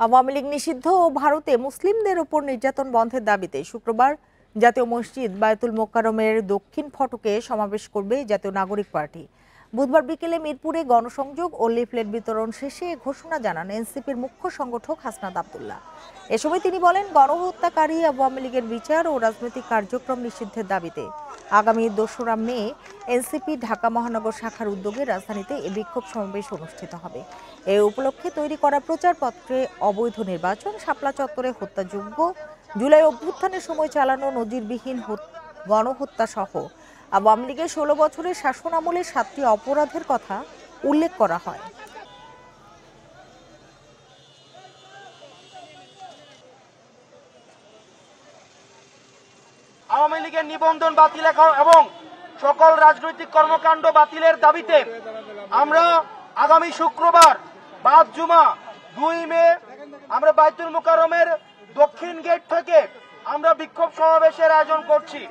আওয়ামী লীগ নিষিদ্ধ ও ভারতে মুসলিমদের উপর নির্যাতন বন্ধের দাবিতে শুক্রবার জাতীয় মসজিদ বায়তুল মোকাররমের দক্ষিণ ফটকে সমাবেশ করবে জাতীয় নাগরিক পার্টি। বুধবার বিকেলে মিরপুরে গণসংযোগ ও লিফলেট বিতরণ শেষে ঘোষণা জানান এনসিপির মুখ্য সংগঠক হাসনাত আব্দুল্লাহ। এ সময় তিনি বলেন, গণহত্যাকারী আওয়ামী লীগের বিচার ও রাজনৈতিক কার্যক্রম নিষিদ্ধের দাবিতে আগামী ২রা মে এনসিপি ঢাকা মহানগর শাখার উদ্যোগে রাজধানীতে এ বিক্ষোভ সমাবেশ অনুষ্ঠিত হবে। এ উপলক্ষে তৈরি করা প্রচারপত্রে অবৈধ নির্বাচন, শাপলা চত্বরে হত্যাযোগ্য, জুলাই অভ্যুত্থানের সময় চালানো নজিরবিহীন গণহত্যা সহ আওয়ামী লীগের ১৬ বছরের শাসন আমলে ৭টি অপরাধের কথা উল্লেখ করা হয়। আওয়ামী লীগের নিবন্ধন বাতিল এবং সকল রাজনৈতিক কর্মকাণ্ড বাতিলের দাবিতে আমরা আগামী শুক্রবার বাদ জুমা ২ মে আমরা বায়তুল মোকাররমের দক্ষিণ গেট থেকে আমরা বিক্ষোভ সমাবেশের আয়োজন করছি।